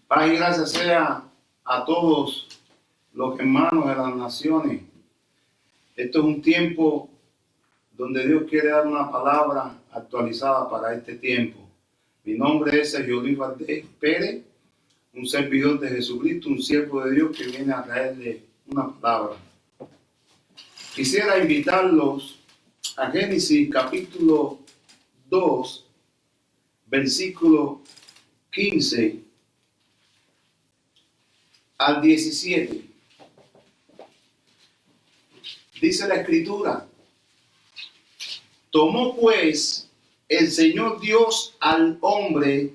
Paz y gracias sea a todos los hermanos de las naciones. Esto es un tiempo donde Dios quiere dar una palabra actualizada para este tiempo. Mi nombre es Sergio Luis Valdés Pérez, un servidor de Jesucristo, un siervo de Dios que viene a traerle una palabra. Quisiera invitarlos a Génesis capítulo 2, versículo 15 al 17. Dice la Escritura: tomó pues el Señor Dios al hombre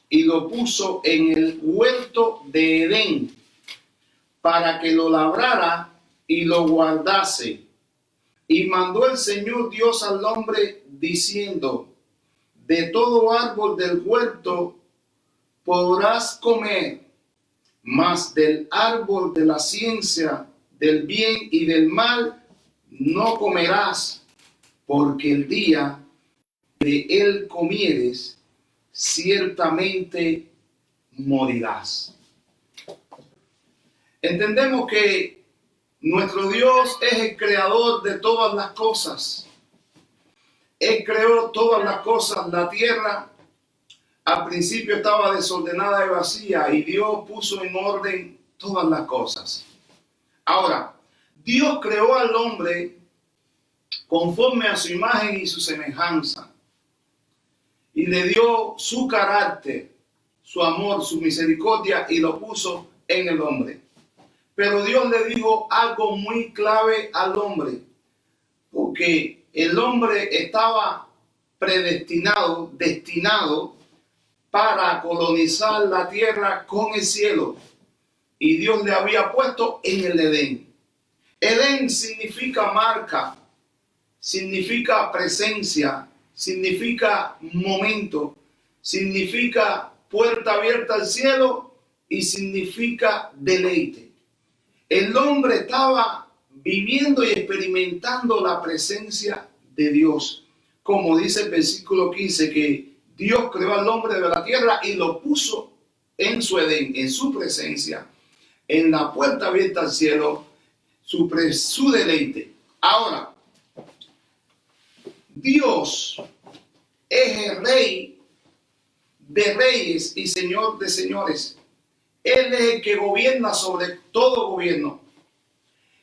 y lo puso en el huerto de Edén para que lo labrara y lo guardase. Y mandó el Señor Dios al hombre diciendo: de todo árbol del huerto podrás comer, mas del árbol de la ciencia del bien y del mal no comerás, porque el día de él comieres, ciertamente morirás. Entendemos que nuestro Dios es el creador de todas las cosas. Él creó todas las cosas. La tierra al principio estaba desordenada y vacía, y Dios puso en orden todas las cosas. Ahora, Dios creó al hombre conforme a su imagen y su semejanza, y le dio su carácter, su amor, su misericordia, y lo puso en el hombre. Pero Dios le dijo algo muy clave al hombre, porque el hombre estaba predestinado, destinado para colonizar la tierra con el cielo, y Dios le había puesto en el Edén. Edén significa marca, significa presencia, significa momento, significa puerta abierta al cielo y significa deleite. El hombre estaba viviendo y experimentando la presencia de Dios, como dice el versículo 15, que Dios creó al hombre de la tierra y lo puso en su Edén, en su presencia, en la puerta abierta al cielo, su deleite. Ahora, Dios es el Rey de reyes y Señor de señores. Él es el que gobierna sobre todo gobierno.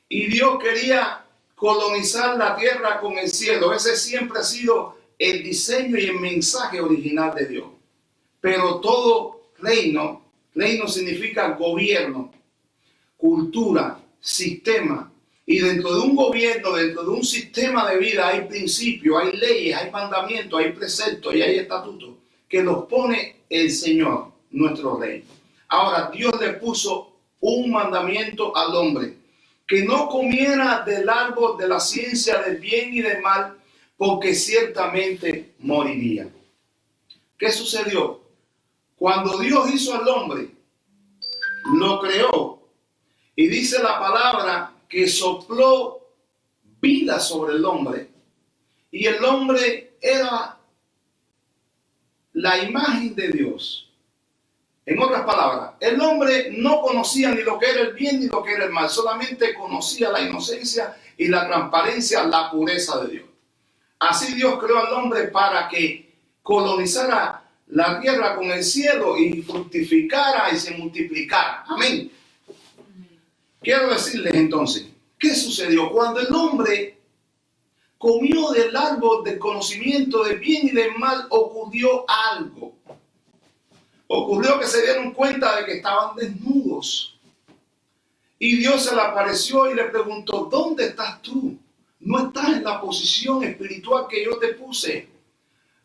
Y Dios quería colonizar la tierra con el cielo. Ese siempre ha sido el diseño y el mensaje original de Dios. Pero todo reino significa gobierno, cultura, sistema. Y dentro de un gobierno, dentro de un sistema de vida, hay principios, hay leyes, hay mandamientos, hay preceptos y hay estatutos que los pone el Señor, nuestro Rey. Ahora, Dios le puso un mandamiento al hombre: que no comiera del árbol de la ciencia del bien y del mal, porque ciertamente moriría. ¿Qué sucedió? Cuando Dios hizo al hombre, lo creó, y dice la palabra que sopló vida sobre el hombre, y el hombre era la imagen de Dios. En otras palabras, el hombre no conocía ni lo que era el bien ni lo que era el mal, solamente conocía la inocencia y la transparencia, la pureza de Dios. Así Dios creó al hombre para que colonizara la tierra con el cielo y fructificara y se multiplicara. Amén. Quiero decirles entonces, ¿qué sucedió? Cuando el hombre comió del árbol del conocimiento del bien y del mal, ocurrió algo. Ocurrió que se dieron cuenta de que estaban desnudos. Y Dios se le apareció y le preguntó: ¿dónde estás tú? No estás en la posición espiritual que yo te puse.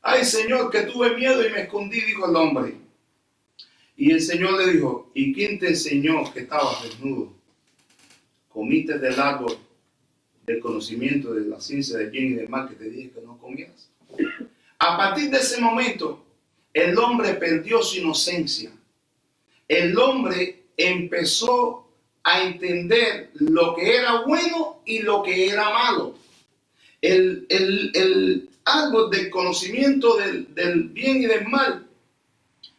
Ay, Señor, que tuve miedo y me escondí, dijo el hombre. Y el Señor le dijo: ¿y quién te enseñó que estabas desnudo? ¿Comiste del árbol del conocimiento de la ciencia del bien y del mal que te dije que no comieras? A partir de ese momento, el hombre perdió su inocencia. El hombre empezó a entender lo que era bueno y lo que era malo. El árbol del conocimiento del bien y del mal,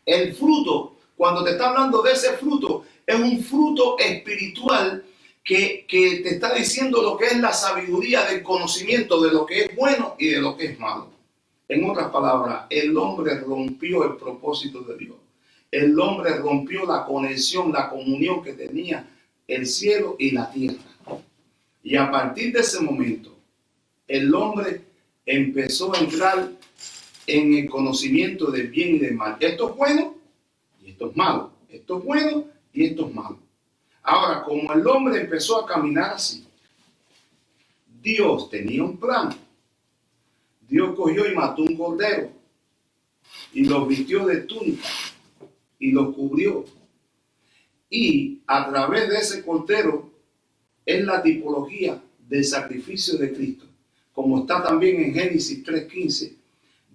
el fruto, cuando te está hablando de ese fruto, es un fruto espiritual que te está diciendo lo que es la sabiduría del conocimiento de lo que es bueno y de lo que es malo. En otras palabras, el hombre rompió el propósito de Dios. El hombre rompió la conexión, la comunión que tenía el cielo y la tierra. Y a partir de ese momento, el hombre empezó a entrar en el conocimiento del bien y del mal. Esto es bueno y esto es malo. Esto es bueno y esto es malo. Ahora, como el hombre empezó a caminar así, Dios tenía un plan. Dios cogió y mató un cordero y lo vistió de túnica y lo cubrió. Y a través de ese cordero es la tipología del sacrificio de Cristo, como está también en Génesis 3:15,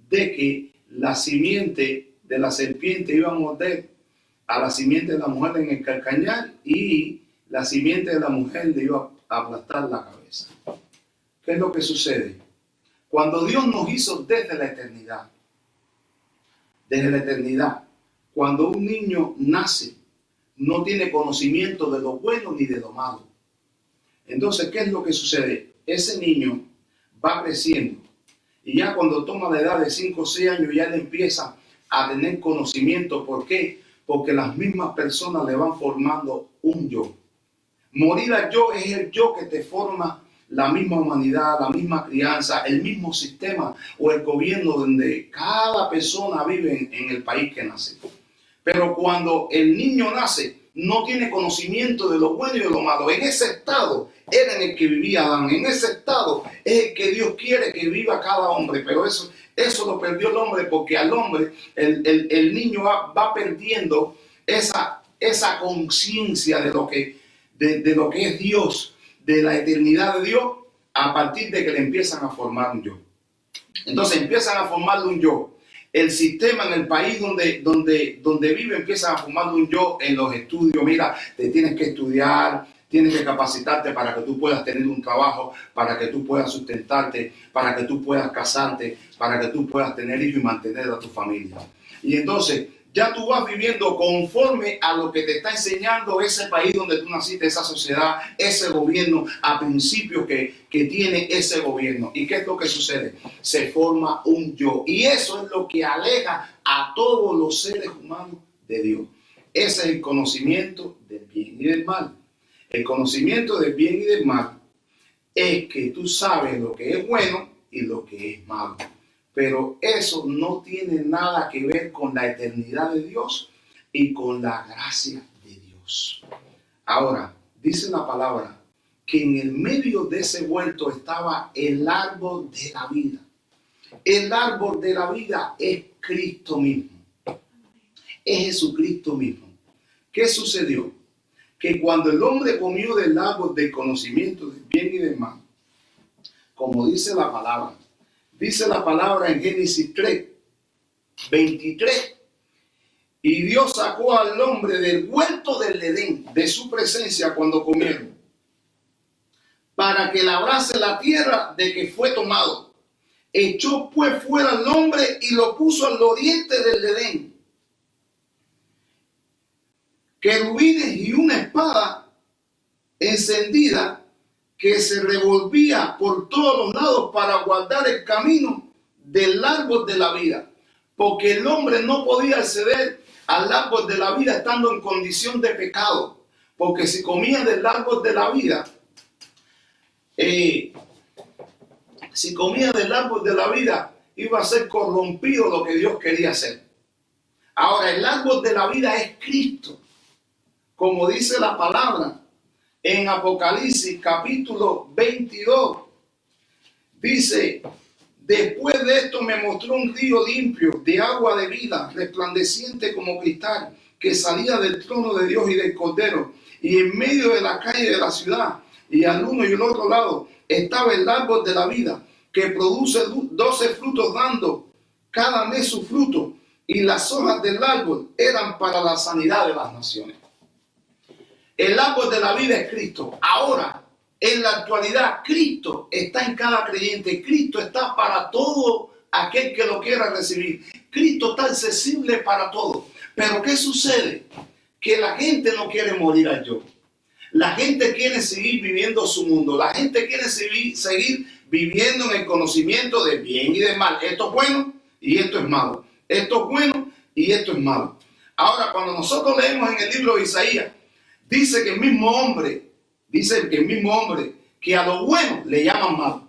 de que la simiente de la serpiente iba a morder a la simiente de la mujer en el calcañar y la simiente de la mujer le iba a aplastar la cabeza. ¿Qué es lo que sucede? Cuando Dios nos hizo desde la eternidad, cuando un niño nace, no tiene conocimiento de lo bueno ni de lo malo. Entonces, ¿qué es lo que sucede? Ese niño va creciendo y ya cuando toma la edad de 5 o 6 años ya le empieza a tener conocimiento. ¿Por qué? Porque las mismas personas le van formando un yo. Morir al yo es el yo que te forma la misma humanidad, la misma crianza, el mismo sistema o el gobierno donde cada persona vive en el país que nace. Pero cuando el niño nace, no tiene conocimiento de lo bueno y de lo malo. En ese estado era en el que vivía Adán. En ese estado es el que Dios quiere que viva cada hombre. Pero eso lo perdió el hombre, porque al hombre, el niño va perdiendo esa conciencia de lo que es Dios, de la eternidad de Dios, a partir de que le empiezan a formar un yo. Entonces empiezan a formarle un yo. El sistema en el país donde vive empiezan a formarle un yo en los estudios. Mira, te tienes que estudiar, tienes que capacitarte para que tú puedas tener un trabajo, para que tú puedas sustentarte, para que tú puedas casarte, para que tú puedas tener hijos y mantener a tu familia. Y entonces ya tú vas viviendo conforme a lo que te está enseñando ese país donde tú naciste, esa sociedad, ese gobierno, a principios que tiene ese gobierno. ¿Y qué es lo que sucede? Se forma un yo. Y eso es lo que aleja a todos los seres humanos de Dios. Ese es el conocimiento del bien y del mal. El conocimiento del bien y del mal es que tú sabes lo que es bueno y lo que es malo. Pero eso no tiene nada que ver con la eternidad de Dios y con la gracia de Dios. Ahora, dice la palabra que en el medio de ese huerto estaba el árbol de la vida. El árbol de la vida es Cristo mismo. Es Jesucristo mismo. ¿Qué sucedió? Que cuando el hombre comió del árbol del conocimiento del bien y del mal, como dice la palabra, en Génesis 3:23, y Dios sacó al hombre del huerto del Edén, de su presencia cuando comieron, para que labrase la tierra de que fue tomado. Echó pues fuera al hombre y lo puso al oriente del Edén. Querubines y una espada encendida que se revolvía por todos los lados para guardar el camino del árbol de la vida. Porque el hombre no podía acceder al árbol de la vida estando en condición de pecado. Porque si comía del árbol de la vida, iba a ser corrompido lo que Dios quería hacer. Ahora, el árbol de la vida es Cristo. Como dice la palabra en Apocalipsis capítulo 22, dice: después de esto me mostró un río limpio de agua de vida, resplandeciente como cristal, que salía del trono de Dios y del Cordero, y en medio de la calle de la ciudad, y al uno y al otro lado, estaba el árbol de la vida, que produce 12 frutos, dando cada mes su fruto, y las hojas del árbol eran para la sanidad de las naciones. El árbol de la vida es Cristo. Ahora, en la actualidad, Cristo está en cada creyente. Cristo está para todo aquel que lo quiera recibir. Cristo está accesible para todo. Pero ¿qué sucede? Que la gente no quiere morir al yo. La gente quiere seguir viviendo su mundo. La gente quiere seguir viviendo en el conocimiento de bien y de mal. Esto es bueno y esto es malo. Esto es bueno y esto es malo. Ahora, cuando nosotros leemos en el libro de Isaías, dice que el mismo hombre que a lo bueno le llaman malo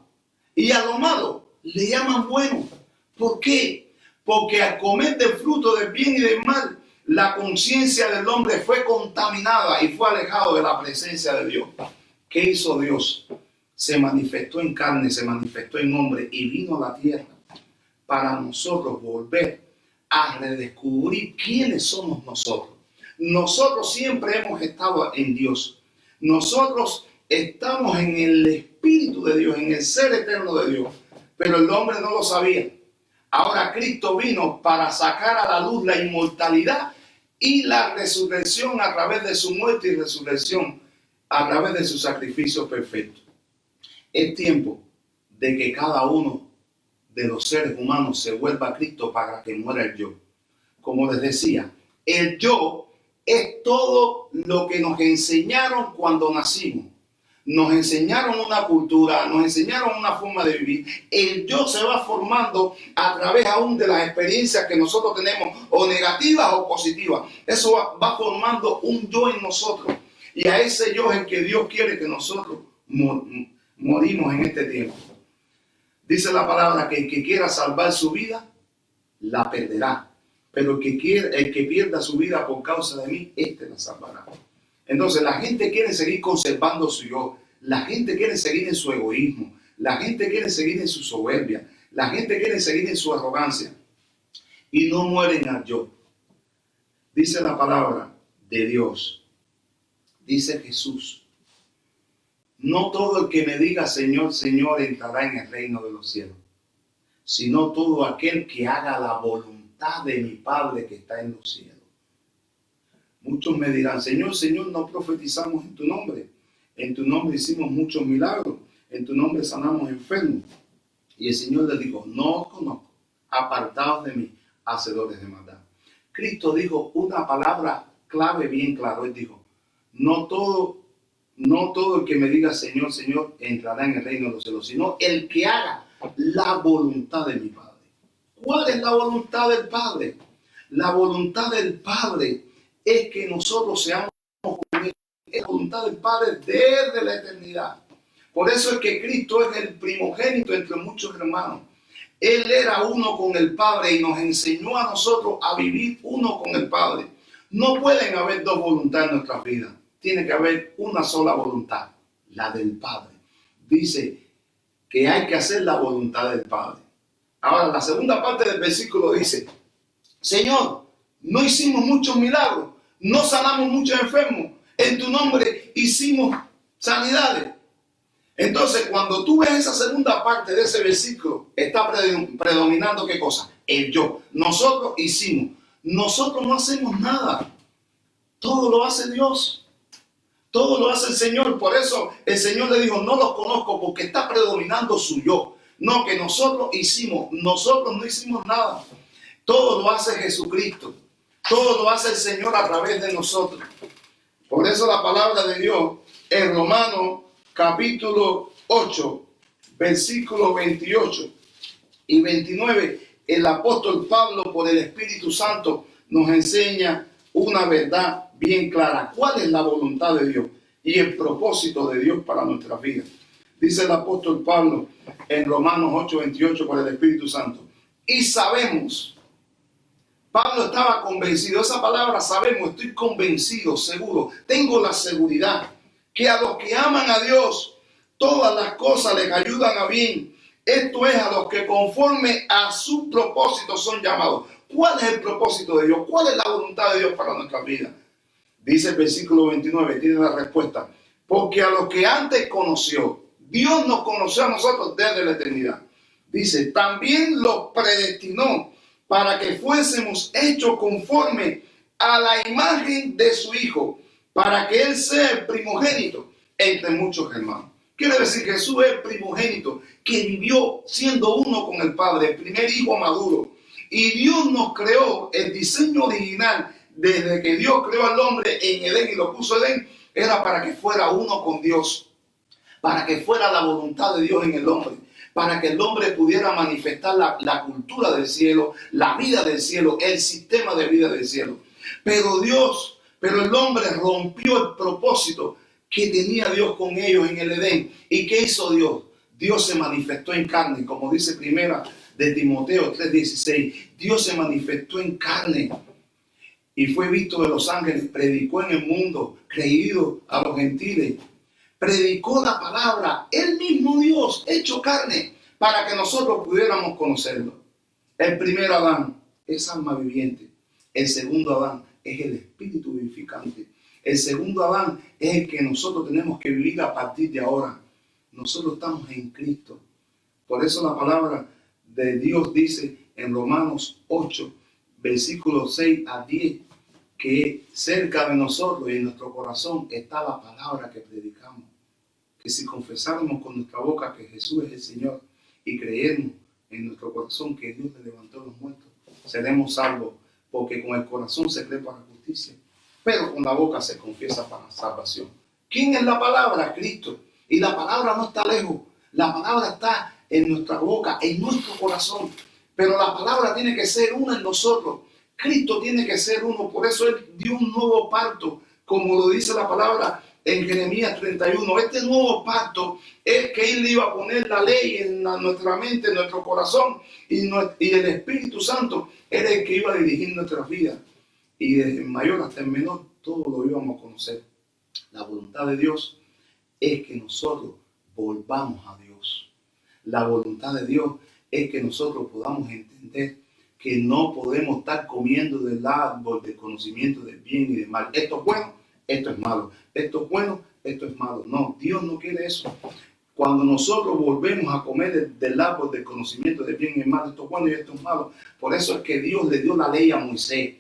y a lo malo le llaman bueno. ¿Por qué? Porque al comer del fruto del bien y del mal, la conciencia del hombre fue contaminada y fue alejado de la presencia de Dios. ¿Qué hizo Dios? Se manifestó en carne, se manifestó en hombre y vino a la tierra para nosotros volver a redescubrir quiénes somos nosotros. Nosotros siempre hemos estado en Dios. Nosotros estamos en el Espíritu de Dios, en el ser eterno de Dios. Pero el hombre no lo sabía. Ahora Cristo vino para sacar a la luz la inmortalidad y la resurrección a través de su muerte y resurrección a través de su sacrificio perfecto. Es tiempo de que cada uno de los seres humanos se vuelva a Cristo para que muera el yo. Como les decía, el yo es todo lo que nos enseñaron cuando nacimos. Nos enseñaron una cultura, nos enseñaron una forma de vivir. El yo se va formando a través aún de las experiencias que nosotros tenemos, o negativas o positivas. Eso va formando un yo en nosotros. Y a ese yo es el que Dios quiere que nosotros morimos en este tiempo. Dice la palabra que el que quiera salvar su vida, la perderá. Pero el que pierda su vida por causa de mí, este la salvará. Entonces la gente quiere seguir conservando su yo. La gente quiere seguir en su egoísmo. La gente quiere seguir en su soberbia. La gente quiere seguir en su arrogancia. Y no mueren al yo. Dice la palabra de Dios. Dice Jesús. No todo el que me diga Señor, Señor entrará en el reino de los cielos, sino todo aquel que haga la voluntad de mi Padre que está en los cielos. Muchos me dirán, Señor, Señor, no profetizamos en tu nombre. En tu nombre hicimos muchos milagros. En tu nombre sanamos enfermos. Y el Señor les dijo, no os conozco, apartaos de mí, hacedores de maldad. Cristo dijo una palabra clave bien claro. Él dijo, no todo el que me diga Señor, Señor entrará en el reino de los cielos, sino el que haga la voluntad de mi Padre. ¿Cuál es la voluntad del Padre? La voluntad del Padre es que nosotros seamos como Él. Es la voluntad del Padre desde la eternidad. Por eso es que Cristo es el primogénito entre muchos hermanos. Él era uno con el Padre y nos enseñó a nosotros a vivir uno con el Padre. No pueden haber dos voluntades en nuestras vidas. Tiene que haber una sola voluntad, la del Padre. Dice que hay que hacer la voluntad del Padre. Ahora, la segunda parte del versículo dice, Señor, no hicimos muchos milagros, no sanamos muchos enfermos, en tu nombre hicimos sanidades. Entonces, cuando tú ves esa segunda parte de ese versículo, está predominando ¿qué cosa? El yo. Nosotros hicimos. Nosotros no hacemos nada. Todo lo hace Dios. Todo lo hace el Señor. Por eso el Señor le dijo, no los conozco porque está predominando su yo. No, que nosotros hicimos. Nosotros no hicimos nada. Todo lo hace Jesucristo. Todo lo hace el Señor a través de nosotros. Por eso la palabra de Dios en Romanos capítulo 8, versículos 28 y 29, el apóstol Pablo por el Espíritu Santo nos enseña una verdad bien clara. ¿Cuál es la voluntad de Dios y el propósito de Dios para nuestras vidas? Dice el apóstol Pablo en Romanos 8, 28 por el Espíritu Santo. Y sabemos, Pablo estaba convencido, esa palabra sabemos, estoy convencido, seguro, tengo la seguridad que a los que aman a Dios, todas las cosas les ayudan a bien. Esto es a los que conforme a su propósito son llamados. ¿Cuál es el propósito de Dios? ¿Cuál es la voluntad de Dios para nuestra vida? Dice el versículo 29, tiene la respuesta. Porque a los que antes conoció, Dios nos conoció a nosotros desde la eternidad. Dice, también los predestinó para que fuésemos hechos conforme a la imagen de su Hijo, para que Él sea el primogénito entre muchos hermanos. Quiere decir que Jesús es el primogénito que vivió siendo uno con el Padre, el primer hijo maduro. Y Dios nos creó, el diseño original, desde que Dios creó al hombre en Edén y lo puso en Edén, era para que fuera uno con Dios, para que fuera la voluntad de Dios en el hombre, para que el hombre pudiera manifestar la cultura del cielo, la vida del cielo, el sistema de vida del cielo. Pero el hombre rompió el propósito que tenía Dios con ellos en el Edén. ¿Y qué hizo Dios? Dios se manifestó en carne, como dice primera de Timoteo 3:16. Dios se manifestó en carne y fue visto de los ángeles, predicó en el mundo, creído a los gentiles, predicó la palabra, el mismo Dios hecho carne, para que nosotros pudiéramos conocerlo. El primer Adán es alma viviente, el segundo Adán es el espíritu vivificante. El segundo Adán es el que nosotros tenemos que vivir a partir de ahora. Nosotros estamos en Cristo. Por eso la palabra de Dios dice en Romanos 8, versículos 6 a 10, que cerca de nosotros y en nuestro corazón está la palabra que predicamos. Que si confesáramos con nuestra boca que Jesús es el Señor y creemos en nuestro corazón que Dios le levantó a los muertos, seremos salvos, porque con el corazón se cree para justicia, pero con la boca se confiesa para salvación. ¿Quién es la palabra? Cristo. Y la palabra no está lejos. La palabra está en nuestra boca, en nuestro corazón. Pero la palabra tiene que ser una en nosotros. Cristo tiene que ser uno. Por eso Él dio un nuevo pacto, como lo dice la palabra en Jeremías 31. Este nuevo pacto es que Él iba a poner la ley en nuestra mente, en nuestro corazón. Y el Espíritu Santo era el que iba a dirigir nuestras vidas. Y desde el mayor hasta el menor, todo lo íbamos a conocer. La voluntad de Dios es que nosotros volvamos a Dios. La voluntad de Dios es que nosotros podamos entender que no podemos estar comiendo del árbol del conocimiento del bien y del mal. Esto es bueno, esto es malo. Esto es bueno, esto es malo. No, Dios no quiere eso. Cuando nosotros volvemos a comer del árbol del conocimiento del bien y del mal, esto es bueno y esto es malo. Por eso es que Dios le dio la ley a Moisés.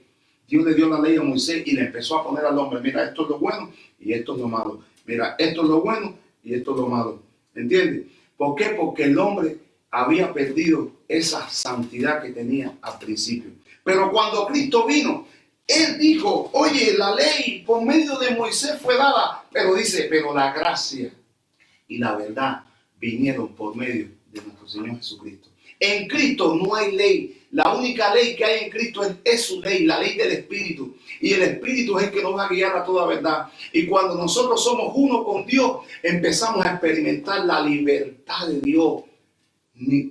Dios le dio la ley a Moisés y le empezó a poner al hombre, mira, esto es lo bueno y esto es lo malo. Mira, esto es lo bueno y esto es lo malo. ¿Entiendes? ¿Por qué? Porque el hombre había perdido esa santidad que tenía al principio. Pero cuando Cristo vino, Él dijo, oye, la ley por medio de Moisés fue dada, pero dice, pero la gracia y la verdad vinieron por medio de nuestro Señor Jesucristo. En Cristo no hay ley. La única ley que hay en Cristo es su ley, la ley del Espíritu. Y el Espíritu es el que nos va a guiar a toda verdad. Y cuando nosotros somos uno con Dios, empezamos a experimentar la libertad de Dios.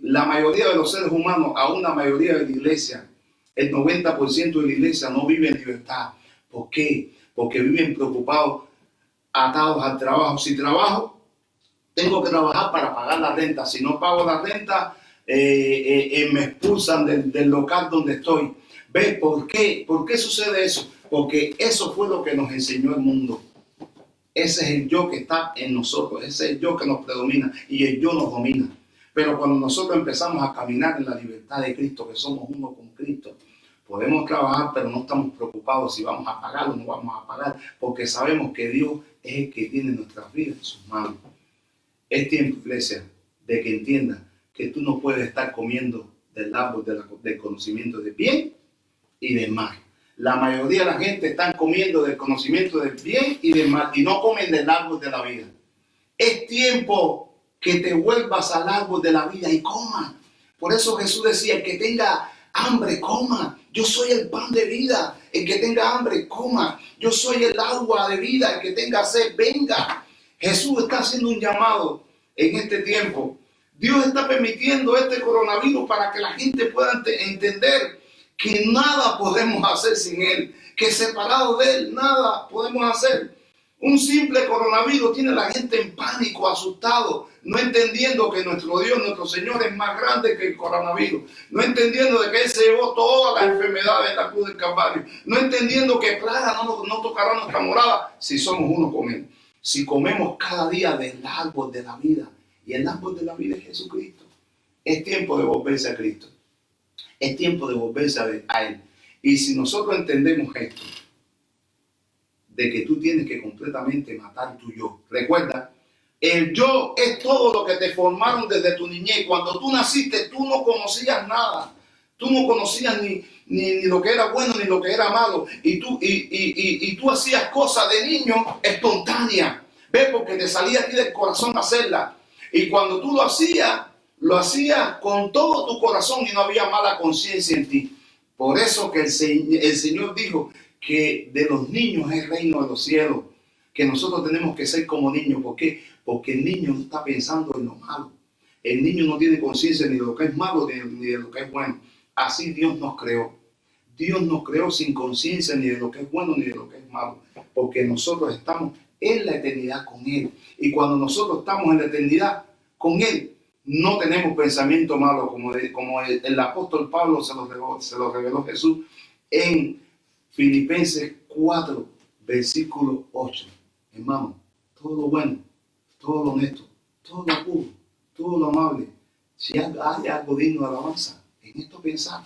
La mayoría de los seres humanos, aún la mayoría de la iglesia, el 90% de la iglesia no vive en libertad. ¿Por qué? Porque viven preocupados, atados al trabajo. Si trabajo, tengo que trabajar para pagar la renta. Si no pago la renta, me expulsan del local donde estoy. ¿Ves por qué? ¿Por qué sucede eso? Porque eso fue lo que nos enseñó el mundo. Ese es el yo que está en nosotros. Ese es el yo que nos predomina y el yo nos domina. Pero cuando nosotros empezamos a caminar en la libertad de Cristo, que somos uno con Cristo, podemos trabajar, pero no estamos preocupados si vamos a pagar o no vamos a pagar, porque sabemos que Dios es el que tiene nuestras vidas en sus manos. Es tiempo, iglesia, de que entiendas que tú no puedes estar comiendo del árbol del conocimiento del bien y del mal. La mayoría de la gente está comiendo del conocimiento del bien y del mal y no comen del árbol de la vida. Es tiempo que te vuelvas al árbol de la vida y coma. Por eso Jesús decía, el que tenga hambre, coma. Yo soy el pan de vida. El que tenga hambre, coma. Yo soy el agua de vida. El que tenga sed, venga. Jesús está haciendo un llamado en este tiempo. Dios está permitiendo este coronavirus para que la gente pueda entender que nada podemos hacer sin Él, que separado de Él nada podemos hacer. Un simple coronavirus tiene a la gente en pánico, asustado, no entendiendo que nuestro Dios, nuestro Señor es más grande que el coronavirus, no entendiendo de que Él se llevó todas las enfermedades en la cruz del Calvario, no entendiendo que plaga no tocará nuestra morada si somos uno con Él. Si comemos cada día del árbol de la vida, y el árbol de la vida es Jesucristo, es tiempo de volverse a Cristo, es tiempo de volverse a Él. Y si nosotros entendemos esto, de que tú tienes que completamente matar tu yo. Recuerda, el yo es todo lo que te formaron desde tu niñez. Cuando tú naciste, tú no conocías nada. Tú no conocías ni lo que era bueno ni lo que era malo. Y tú hacías cosas de niño espontáneas. ¿Ves? Porque te salía aquí del corazón hacerla. Y cuando tú lo hacías con todo tu corazón y no había mala conciencia en ti. Por eso que el Señor dijo que de los niños es el reino de los cielos. Que nosotros tenemos que ser como niños. ¿Por qué? Porque el niño no está pensando en lo malo. El niño no tiene conciencia ni de lo que es malo ni de lo que es bueno. Así Dios nos creó. Dios nos creó sin conciencia ni de lo que es bueno ni de lo que es malo. Porque nosotros estamos en la eternidad con Él. Y cuando nosotros estamos en la eternidad con Él, no tenemos pensamiento malo, como el apóstol Pablo se lo reveló Jesús en Filipenses 4, versículo 8. Hermano, todo lo bueno, todo lo honesto, todo lo puro, todo lo amable, si hay algo digno de alabanza, en esto pensar.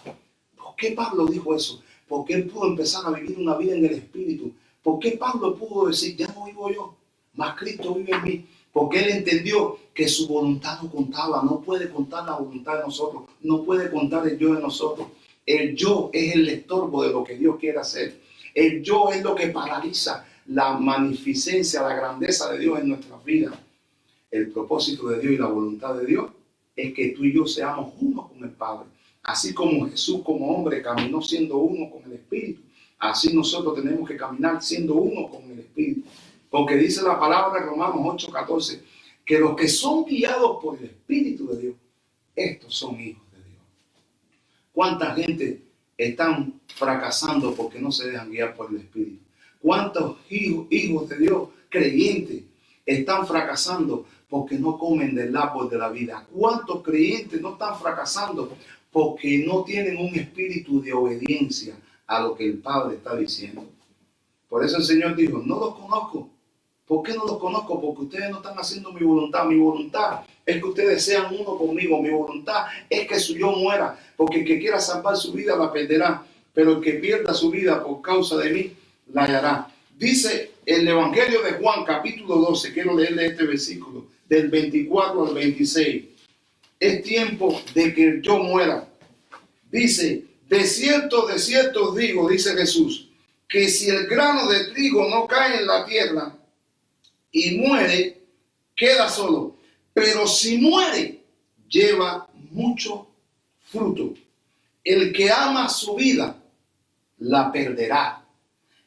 ¿Por qué Pablo dijo eso? Porque él pudo empezar a vivir una vida en el Espíritu. ¿Por qué Pablo pudo decir, ya no vivo yo, más Cristo vive en mí? Porque él entendió que su voluntad no contaba. No puede contar la voluntad de nosotros. No puede contar el yo de nosotros. El yo es el estorbo de lo que Dios quiere hacer. El yo es lo que paraliza la magnificencia, la grandeza de Dios en nuestras vidas. El propósito de Dios y la voluntad de Dios es que tú y yo seamos uno con el Padre. Así como Jesús como hombre caminó siendo uno con el Espíritu, así nosotros tenemos que caminar siendo uno con el Espíritu. Porque dice la palabra de Romanos 8:14, que los que son guiados por el Espíritu de Dios, estos son hijos de Dios. ¿Cuánta gente están fracasando porque no se dejan guiar por el Espíritu? ¿Cuántos hijos de Dios creyentes están fracasando porque no comen del árbol de la vida? ¿Cuántos creyentes no están fracasando porque no tienen un espíritu de obediencia a lo que el Padre está diciendo? Por eso el Señor dijo, no los conozco. ¿Por qué no los conozco? Porque ustedes no están haciendo mi voluntad. Mi voluntad es que ustedes sean uno conmigo. Mi voluntad es que su yo muera. Porque el que quiera salvar su vida la perderá. Pero el que pierda su vida por causa de mí, la hallará. Dice el Evangelio de Juan, capítulo 12. Quiero leerle este versículo, del 24 al 26. Es tiempo de que yo muera. Dice, de cierto os digo, dice Jesús, que si el grano de trigo no cae en la tierra y muere, queda solo. Pero si muere, lleva mucho fruto. El que ama su vida, la perderá.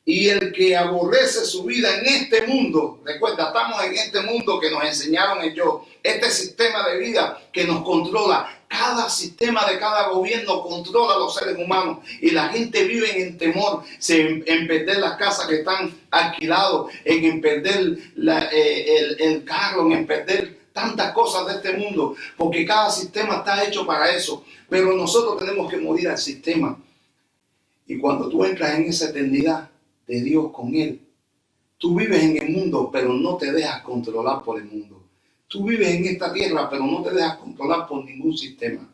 Y el que aborrece su vida en este mundo, recuerda, estamos en este mundo que nos enseñaron el yo, este sistema de vida que nos controla. Cada sistema de cada gobierno controla a los seres humanos y la gente vive en temor, en perder las casas que están alquiladas, en perder el carro, en perder tantas cosas de este mundo, porque cada sistema está hecho para eso. Pero nosotros tenemos que morir al sistema. Y cuando tú entras en esa eternidad de Dios con Él, tú vives en el mundo, pero no te dejas controlar por el mundo. Tú vives en esta tierra, pero no te dejas controlar por ningún sistema.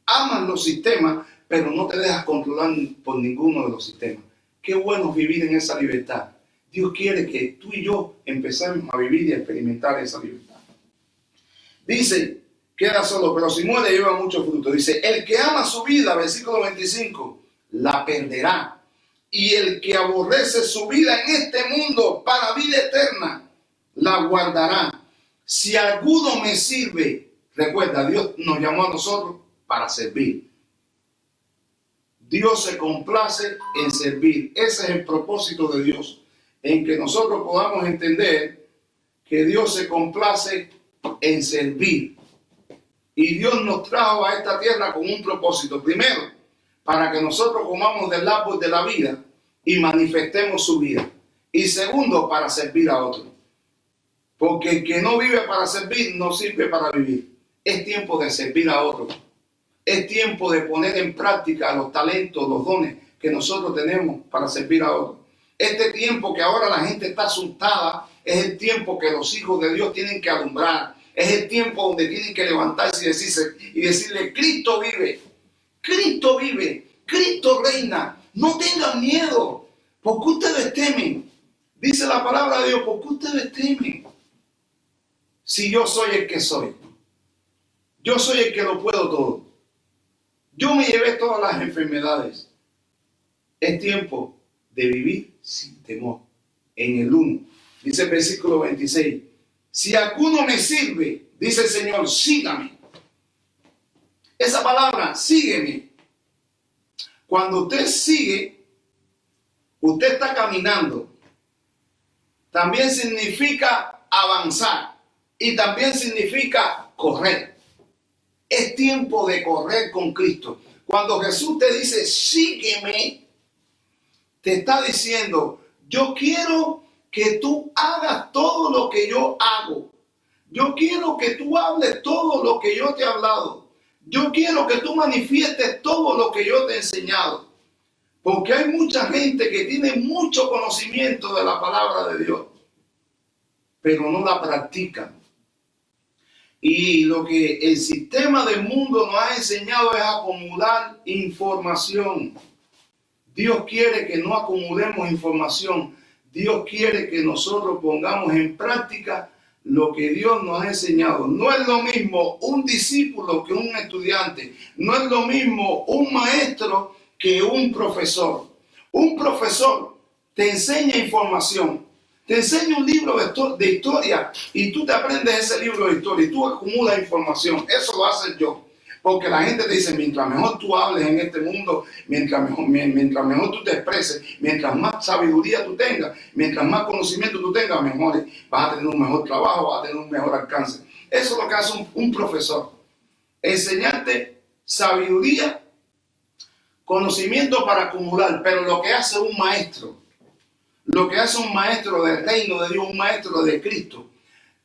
Amas los sistemas, pero no te dejas controlar por ninguno de los sistemas. Qué bueno vivir en esa libertad. Dios quiere que tú y yo empecemos a vivir y a experimentar esa libertad. Dice, queda solo, pero si muere lleva mucho fruto. Dice, el que ama su vida, versículo 25, la perderá. Y el que aborrece su vida en este mundo para vida eterna, la guardará. Si alguno me sirve, recuerda, Dios nos llamó a nosotros para servir. Dios se complace en servir. Ese es el propósito de Dios, en que nosotros podamos entender que Dios se complace en servir. Y Dios nos trajo a esta tierra con un propósito. Primero, para que nosotros comamos del árbol de la vida y manifestemos su vida. Y segundo, para servir a otros. Porque el que no vive para servir, no sirve para vivir. Es tiempo de servir a otros. Es tiempo de poner en práctica los talentos, los dones que nosotros tenemos para servir a otros. Este tiempo que ahora la gente está asustada, es el tiempo que los hijos de Dios tienen que alumbrar. Es el tiempo donde tienen que levantarse y decirle, Cristo vive, Cristo vive, Cristo reina. No tengan miedo, porque ustedes temen. Dice la palabra de Dios, ¿por qué ustedes temen? Si yo soy el que soy. Yo soy el que lo puedo todo. Yo me llevé todas las enfermedades. Es tiempo de vivir sin temor. En el 1, dice el versículo 26. Si alguno me sirve, dice el Señor, sígame. Esa palabra, sígueme. Cuando usted sigue, usted está caminando. También significa avanzar. Y también significa correr. Es tiempo de correr con Cristo. Cuando Jesús te dice, sígueme, te está diciendo, yo quiero que tú hagas todo lo que yo hago. Yo quiero que tú hables todo lo que yo te he hablado. Yo quiero que tú manifiestes todo lo que yo te he enseñado. Porque hay mucha gente que tiene mucho conocimiento de la palabra de Dios, pero no la practican. Y lo que el sistema del mundo nos ha enseñado es acumular información. Dios quiere que no acumulemos información. Dios quiere que nosotros pongamos en práctica lo que Dios nos ha enseñado. No es lo mismo un discípulo que un estudiante. No es lo mismo un maestro que un profesor. Un profesor te enseña información. Te enseña un libro de historia y tú te aprendes ese libro de historia y tú acumulas información. Eso lo hace yo. Porque la gente te dice, mientras mejor tú hables en este mundo, mientras mejor tú te expreses, mientras más sabiduría tú tengas, mientras más conocimiento tú tengas, mejor vas a tener un mejor trabajo, vas a tener un mejor alcance. Eso es lo que hace un profesor. Enseñarte sabiduría, conocimiento para acumular. Pero lo que hace un maestro, lo que hace un maestro del reino de Dios, un maestro de Cristo,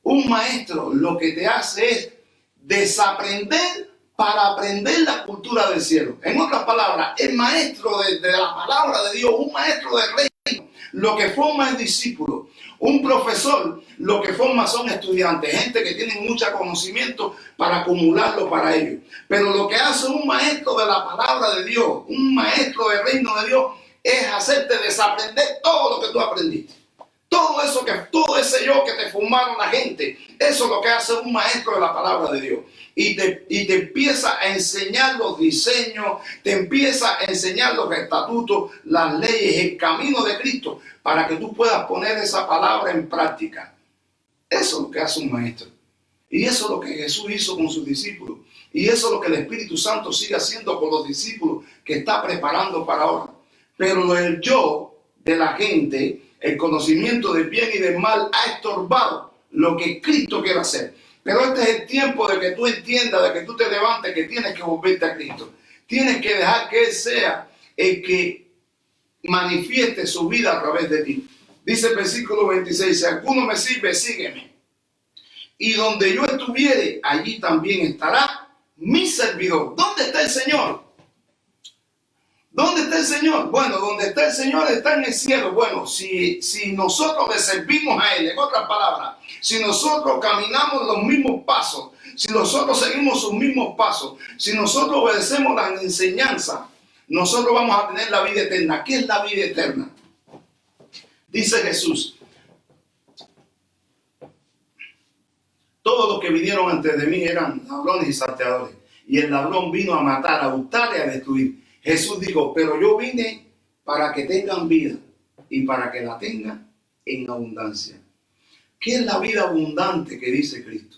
un maestro lo que te hace es desaprender para aprender la cultura del cielo. En otras palabras, el maestro de la palabra de Dios, un maestro del reino, lo que forma es discípulo. Un profesor, lo que forma son estudiantes, gente que tiene mucho conocimiento para acumularlo para ellos. Pero lo que hace un maestro de la palabra de Dios, un maestro del reino de Dios, es hacerte desaprender todo lo que tú aprendiste. Todo ese yo que te formaron la gente, eso es lo que hace un maestro de la palabra de Dios. Y te empieza a enseñar los diseños, te empieza a enseñar los estatutos, las leyes, el camino de Cristo, para que tú puedas poner esa palabra en práctica. Eso es lo que hace un maestro. Y eso es lo que Jesús hizo con sus discípulos. Y eso es lo que el Espíritu Santo sigue haciendo con los discípulos que está preparando para ahora. Pero el yo de la gente, el conocimiento del bien y del mal, ha estorbado lo que Cristo quiere hacer. Pero este es el tiempo de que tú entiendas, de que tú te levantes, que tienes que volverte a Cristo. Tienes que dejar que Él sea el que manifieste su vida a través de ti. Dice el versículo 26, si alguno me sirve, sígueme. Y donde yo estuviere, allí también estará mi servidor. ¿Dónde está el Señor? ¿Dónde está el Señor? Bueno, donde está el Señor está en el cielo. Bueno, si nosotros le servimos a Él, en otras palabras, si nosotros caminamos los mismos pasos, si nosotros seguimos sus mismos pasos, si nosotros obedecemos las enseñanzas, nosotros vamos a tener la vida eterna. ¿Qué es la vida eterna? Dice Jesús, todos los que vinieron antes de mí eran ladrones y salteadores, y el ladrón vino a matar, a hurtar y a destruir. Jesús dijo, pero yo vine para que tengan vida y para que la tengan en abundancia. ¿Qué es la vida abundante que dice Cristo?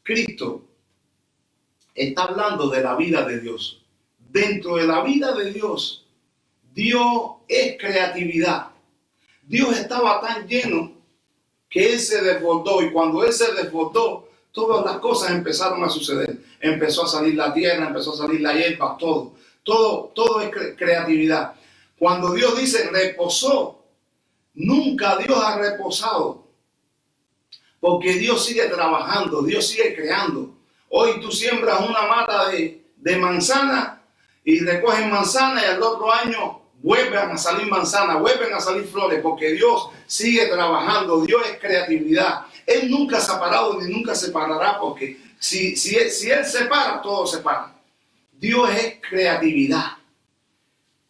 Cristo está hablando de la vida de Dios. Dentro de la vida de Dios, Dios es creatividad. Dios estaba tan lleno que Él se desbordó, y cuando Él se desbordó, todas las cosas empezaron a suceder. Empezó a salir la tierra, empezó a salir la hierba, todo es creatividad. Cuando Dios dice reposó, nunca Dios ha reposado, porque Dios sigue trabajando, Dios sigue creando. Hoy tú siembras una mata de manzana y recoges manzana, y al otro año vuelven a salir manzanas, vuelven a salir flores, porque Dios sigue trabajando. Dios es creatividad. Él nunca se ha parado ni nunca se parará, porque si Él se para, todo se para. Dios es creatividad.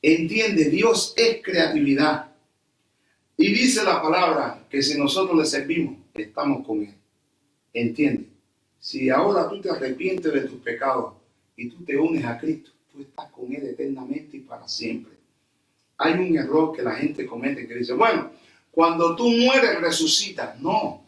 Entiende, Dios es creatividad. Y dice la palabra que si nosotros le servimos, estamos con Él. Entiende, si ahora tú te arrepientes de tus pecados y tú te unes a Cristo, tú estás con Él eternamente y para siempre. Hay un error que la gente comete que dice, bueno, cuando tú mueres resucitas. No,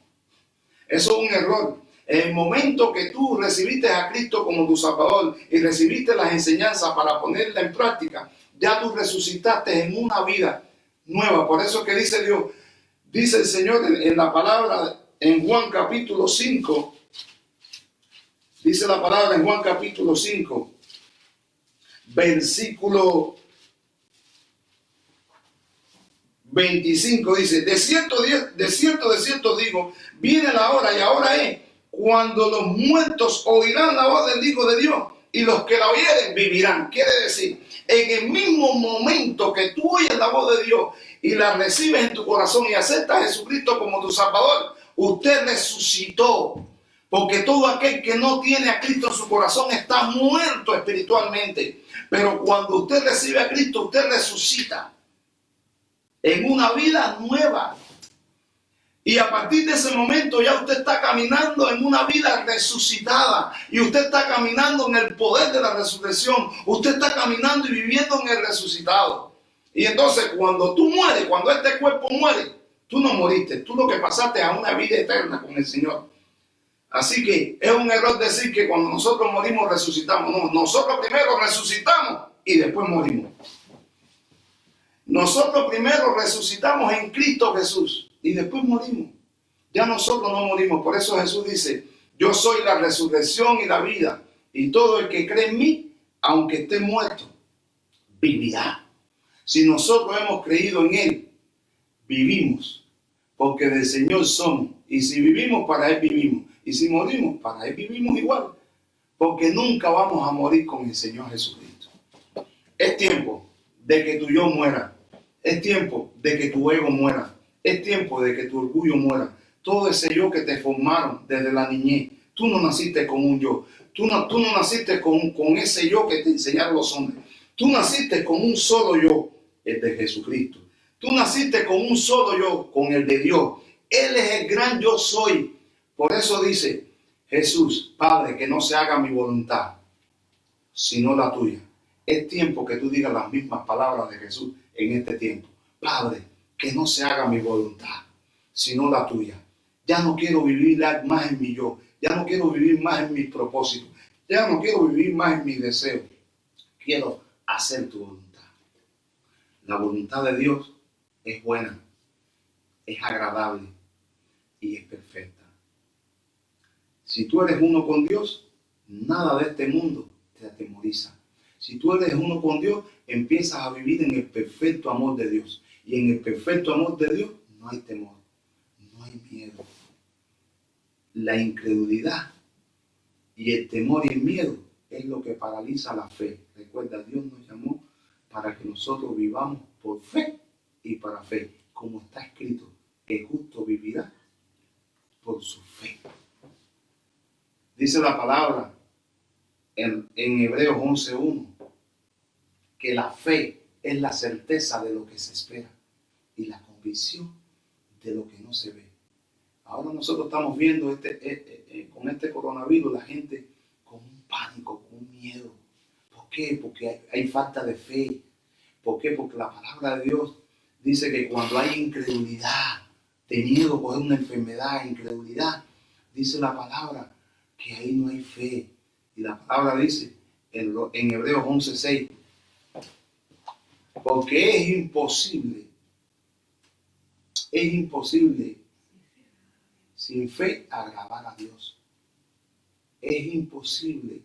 eso es un error. En el momento que tú recibiste a Cristo como tu Salvador y recibiste las enseñanzas para ponerla en práctica, ya tú resucitaste en una vida nueva. Por eso que dice Dios, dice el Señor en la palabra en Juan capítulo 5, dice la palabra en Juan capítulo 5, versículo 25, dice, de cierto digo, viene la hora y ahora es, cuando los muertos oirán la voz del Hijo de Dios y los que la oyeren vivirán. Quiere decir, en el mismo momento que tú oyes la voz de Dios y la recibes en tu corazón y aceptas a Jesucristo como tu Salvador, usted resucitó. Porque todo aquel que no tiene a Cristo en su corazón está muerto espiritualmente. Pero cuando usted recibe a Cristo, usted resucita en una vida nueva. Y a partir de ese momento ya usted está caminando en una vida resucitada. Y usted está caminando en el poder de la resurrección. Usted está caminando y viviendo en el resucitado. Y entonces cuando tú mueres, cuando este cuerpo muere, tú no moriste. Tú lo que pasaste a una vida eterna con el Señor. Así que es un error decir que cuando nosotros morimos resucitamos. No, nosotros primero resucitamos y después morimos. Nosotros primero resucitamos en Cristo Jesús y después morimos. Ya nosotros no morimos. Por eso Jesús dice, yo soy la resurrección y la vida. Y todo el que cree en mí, aunque esté muerto, vivirá. Si nosotros hemos creído en Él, vivimos. Porque del Señor somos. Y si vivimos, para Él vivimos. Y si morimos, para Él vivimos igual. Porque nunca vamos a morir con el Señor Jesucristo. Es tiempo de que tu yo muera. Es tiempo de que tu ego muera. Es tiempo de que tu orgullo muera. Todo ese yo que te formaron desde la niñez. Tú no naciste con un yo. Tú no naciste con ese yo que te enseñaron los hombres. Tú naciste con un solo yo, el de Jesucristo. Tú naciste con un solo yo, con el de Dios. Él es el gran yo soy. Por eso dice Jesús, Padre, que no se haga mi voluntad, sino la tuya. Es tiempo que tú digas las mismas palabras de Jesús en este tiempo. Padre, que no se haga mi voluntad, sino la tuya. Ya no quiero vivir más en mi yo. Ya no quiero vivir más en mis propósitos. Ya no quiero vivir más en mis deseos. Quiero hacer tu voluntad. La voluntad de Dios es buena, es agradable y es perfecta. Si tú eres uno con Dios, nada de este mundo te atemoriza. Si tú eres uno con Dios, empiezas a vivir en el perfecto amor de Dios. Y en el perfecto amor de Dios no hay temor, no hay miedo. La incredulidad y el temor y el miedo es lo que paraliza la fe. Recuerda, Dios nos llamó para que nosotros vivamos por fe y para fe. Como está escrito, el justo vivirá por su fe. Dice la palabra en Hebreos 11:1 que la fe es la certeza de lo que se espera y la convicción de lo que no se ve. Ahora nosotros estamos viendo con este coronavirus la gente con un pánico, con un miedo. ¿Por qué? Porque hay falta de fe. ¿Por qué? Porque la palabra de Dios dice que cuando hay incredulidad, de miedo por una enfermedad, incredulidad, dice la palabra que ahí no hay fe. Y la palabra dice en Hebreos 11:6, porque es imposible sin fe agradar a Dios. Es imposible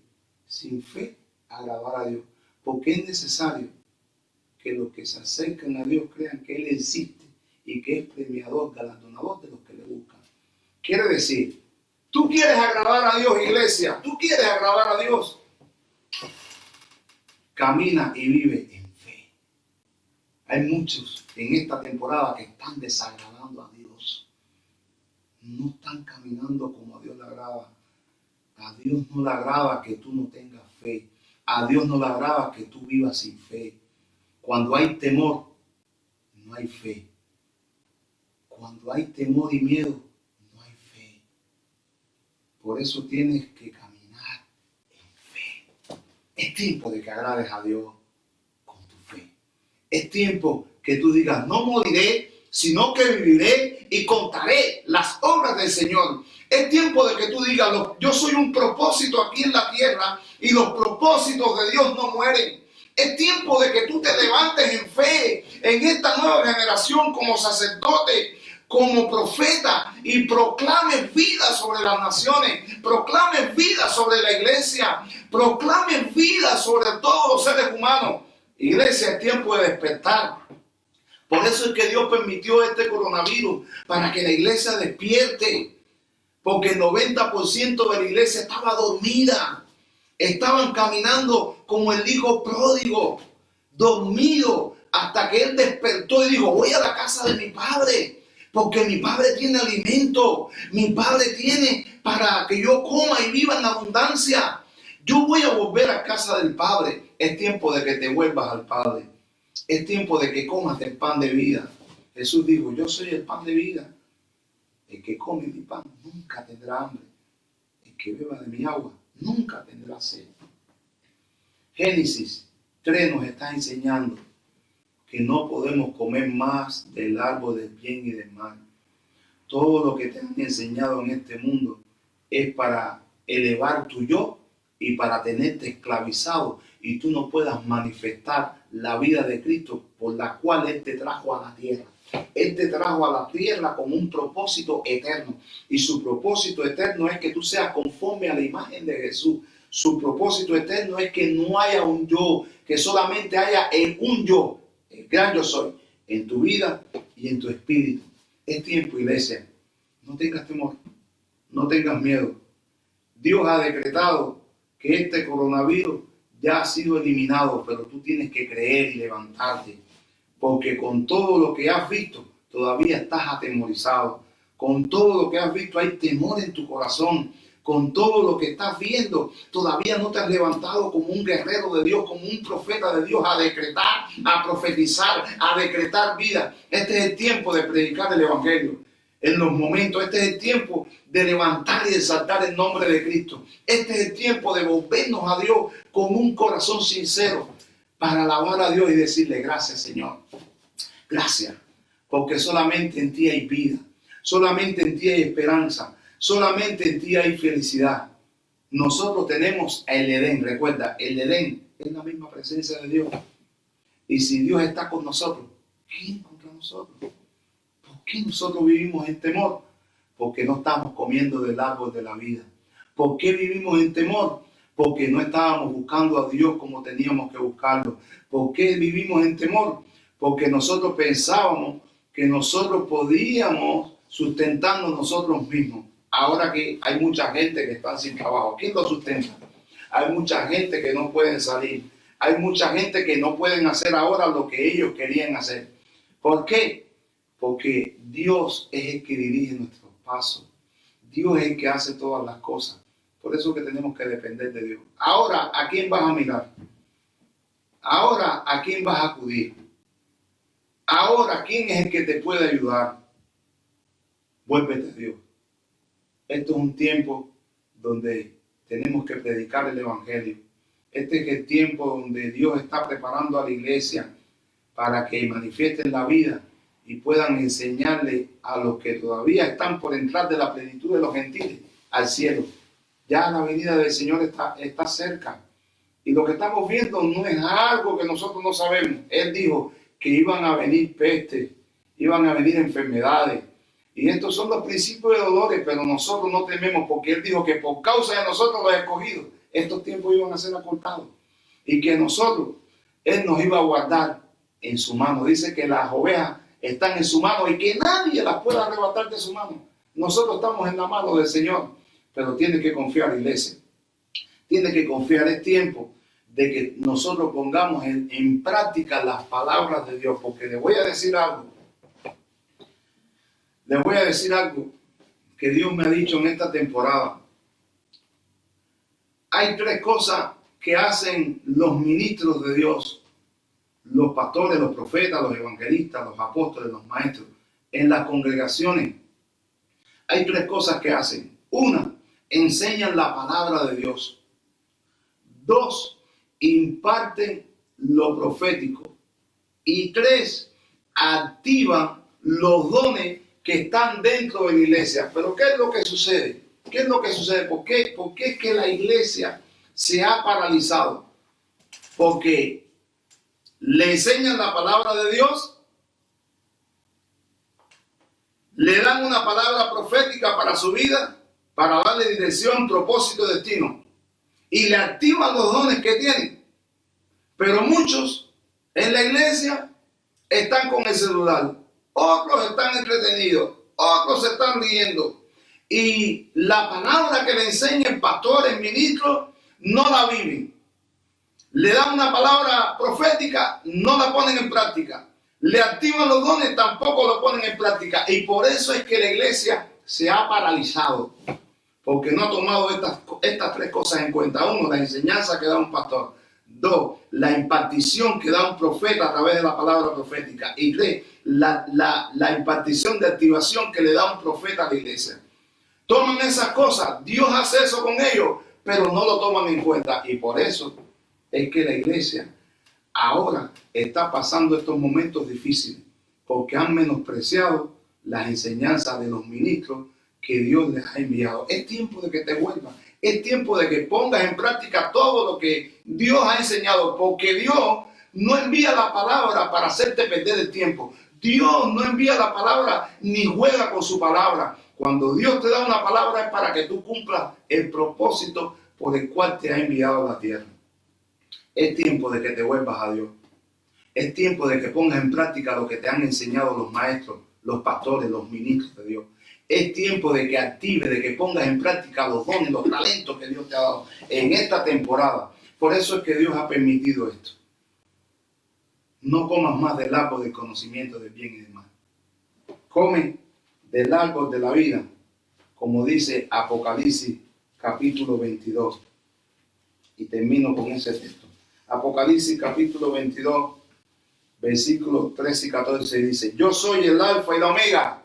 sin fe agradar a Dios, porque es necesario que los que se acercan a Dios crean que Él existe y que es premiador, galardonador de los que le buscan. Quiere decir, tú quieres agradar a Dios, iglesia, tú quieres agradar a Dios. Camina y vive en fe. Hay muchos en esta temporada que están desagradando a Dios. No están caminando como a Dios le agrada. A Dios no le agrada que tú no tengas fe. A Dios no le agrada que tú vivas sin fe. Cuando hay temor, no hay fe. Cuando hay temor y miedo, no hay fe. Por eso tienes que caminar en fe. Es tiempo de que agrades a Dios con tu fe. Es tiempo que tú digas, no moriré, sino que viviré y contaré las obras del Señor. Es tiempo de que tú digas, yo soy un propósito aquí en la tierra y los propósitos de Dios no mueren. Es tiempo de que tú te levantes en fe en esta nueva generación como sacerdote, como profeta, y proclames vida sobre las naciones, proclames vida sobre la iglesia, proclames vida sobre todos los seres humanos. Iglesia, es tiempo de despertar. Por eso es que Dios permitió este coronavirus, para que la iglesia despierte, porque el 90% de la iglesia estaba dormida. Estaban caminando como el hijo pródigo, dormido, hasta que él despertó y dijo, voy a la casa de mi padre, porque mi padre tiene alimento, mi padre tiene para que yo coma y viva en abundancia. Yo voy a volver a casa del Padre. Es tiempo de que te vuelvas al Padre. Es tiempo de que comas del pan de vida. Jesús dijo, yo soy el pan de vida. El que come mi pan nunca tendrá hambre. El que beba de mi agua nunca tendrá sed. Génesis 3 nos está enseñando que no podemos comer más del árbol del bien y del mal. Todo lo que te han enseñado en este mundo es para elevar tu yo y para tenerte esclavizado y tú no puedas manifestar la vida de Cristo por la cual Él te trajo a la tierra. Él te trajo a la tierra con un propósito eterno, y su propósito eterno es que tú seas conforme a la imagen de Jesús. Su propósito eterno es que no haya un yo, que solamente haya un yo, el gran yo soy, en tu vida y en tu espíritu. Es tiempo, iglesia. No tengas temor, no tengas miedo. Dios ha decretado que este coronavirus ya ha sido eliminado, pero tú tienes que creer y levantarte, porque con todo lo que has visto todavía estás atemorizado. Con todo lo que has visto hay temor en tu corazón. Con todo lo que estás viendo todavía no te has levantado como un guerrero de Dios, como un profeta de Dios, a decretar, a profetizar, a decretar vida. Este es el tiempo de predicar el evangelio. En los momentos, este es el tiempo de levantar y de exaltar el nombre de Cristo. Este es el tiempo de volvernos a Dios con un corazón sincero, para alabar a Dios y decirle gracias, Señor. Gracias, porque solamente en ti hay vida, solamente en ti hay esperanza, solamente en ti hay felicidad. Nosotros tenemos el Edén, recuerda, el Edén es la misma presencia de Dios. Y si Dios está con nosotros, ¿quién contra nosotros? ¿Por qué nosotros vivimos en temor? Porque no estamos comiendo del árbol de la vida. ¿Por qué vivimos en temor? Porque no estábamos buscando a Dios como teníamos que buscarlo. ¿Por qué vivimos en temor? Porque nosotros pensábamos que nosotros podíamos sustentarnos nosotros mismos. Ahora que hay mucha gente que está sin trabajo, ¿quién lo sustenta? Hay mucha gente que no pueden salir. Hay mucha gente que no pueden hacer ahora lo que ellos querían hacer. ¿Por qué? Porque Dios es el que dirige nuestros pasos. Dios es el que hace todas las cosas. Por eso que tenemos que depender de Dios. Ahora, ¿a quién vas a mirar? Ahora, ¿a quién vas a acudir? Ahora, ¿quién es el que te puede ayudar? Vuélvete a Dios. Esto es un tiempo donde tenemos que predicar el evangelio. Este es el tiempo donde Dios está preparando a la iglesia para que manifiesten la vida y puedan enseñarle a los que todavía están por entrar de la plenitud de los gentiles al cielo. Ya la venida del Señor está cerca. Y lo que estamos viendo no es algo que nosotros no sabemos. Él dijo que iban a venir pestes, iban a venir enfermedades. Y estos son los principios de dolores, pero nosotros no tememos, porque Él dijo que por causa de nosotros los escogidos, estos tiempos iban a ser acortados. Y que nosotros, Él nos iba a guardar en su mano. Dice que las ovejas están en su mano y que nadie las pueda arrebatar de su mano. Nosotros estamos en la mano del Señor. Pero tiene que confiar, iglesia. Tiene que confiar. Es tiempo de que nosotros pongamos en práctica las palabras de Dios. Porque les voy a decir algo. Les voy a decir algo que Dios me ha dicho en esta temporada. Hay tres cosas que hacen los ministros de Dios. los pastores, los profetas, los evangelistas, los apóstoles, los maestros, en las congregaciones, hay tres cosas que hacen. Una, enseñan la palabra de Dios. Dos, imparten lo profético. Y tres, activan los dones que están dentro de la iglesia. Pero ¿qué es lo que sucede? ¿Qué es lo que sucede? ¿Por qué es que la iglesia se ha paralizado? Porque le enseñan la palabra de Dios, le dan una palabra profética para su vida, para darle dirección, propósito, destino, y le activan los dones que tienen. Pero muchos en la iglesia están con el celular, otros están entretenidos, otros se están riendo, y la palabra que le enseñan pastores, ministros, no la viven. Le dan una palabra profética, no la ponen en práctica. Le activan los dones, tampoco lo ponen en práctica. Y por eso es que la iglesia se ha paralizado, porque no ha tomado estas tres cosas en cuenta. Uno, la enseñanza que da un pastor. Dos, la impartición que da un profeta a través de la palabra profética. Y tres, la impartición de activación que le da un profeta a la iglesia. Toman esas cosas, Dios hace eso con ellos, pero no lo toman en cuenta. Y por eso es que la iglesia ahora está pasando estos momentos difíciles, porque han menospreciado las enseñanzas de los ministros que Dios les ha enviado. Es tiempo de que te vuelvas, es tiempo de que pongas en práctica todo lo que Dios ha enseñado, porque Dios no envía la palabra para hacerte perder el tiempo. Dios no envía la palabra ni juega con su palabra. Cuando Dios te da una palabra es para que tú cumplas el propósito por el cual te ha enviado a la tierra. Es tiempo de que te vuelvas a Dios. Es tiempo de que pongas en práctica lo que te han enseñado los maestros, los pastores, los ministros de Dios. Es tiempo de que actives, de que pongas en práctica los dones, los talentos que Dios te ha dado en esta temporada. Por eso es que Dios ha permitido esto. No comas más del árbol del conocimiento del bien y del mal. Come del árbol de la vida, como dice Apocalipsis capítulo 22. Y termino con ese texto. Apocalipsis capítulo 22, versículos 13 y 14 dice: Yo soy el alfa y la omega,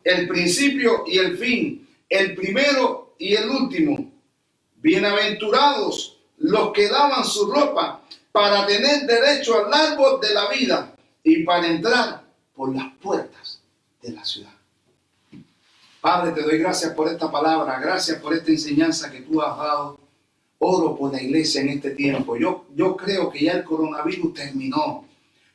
el principio y el fin, el primero y el último. Bienaventurados los que lavan su ropa para tener derecho al árbol de la vida y para entrar por las puertas de la ciudad. Padre, te doy gracias por esta palabra, gracias por esta enseñanza que tú has dado. Oro por la iglesia en este tiempo. Yo creo que ya el coronavirus terminó,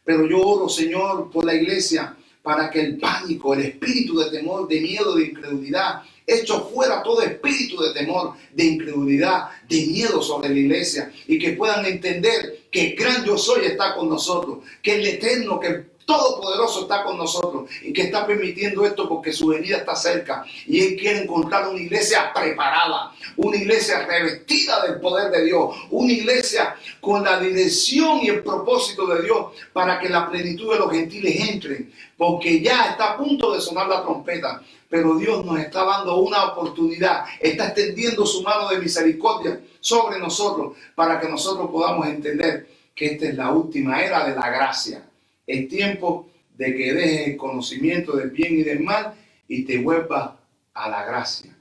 pero yo oro, Señor, por la iglesia para que el pánico, el espíritu de temor, de miedo, de incredulidad, echo fuera todo espíritu de temor, de incredulidad, de miedo sobre la iglesia, y que puedan entender que el gran yo soy está con nosotros, que el eterno, que el Todopoderoso está con nosotros y que está permitiendo esto porque su venida está cerca y Él quiere encontrar una iglesia preparada, una iglesia revestida del poder de Dios, una iglesia con la dirección y el propósito de Dios para que la plenitud de los gentiles entren, porque ya está a punto de sonar la trompeta, pero Dios nos está dando una oportunidad, está extendiendo su mano de misericordia sobre nosotros para que nosotros podamos entender que esta es la última era de la gracia. Es tiempo de que dejes el conocimiento del bien y del mal y te vuelvas a la gracia,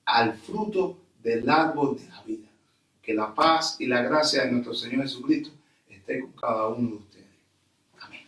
al fruto del árbol de la vida. Que la paz y la gracia de nuestro Señor Jesucristo esté con cada uno de ustedes. Amén.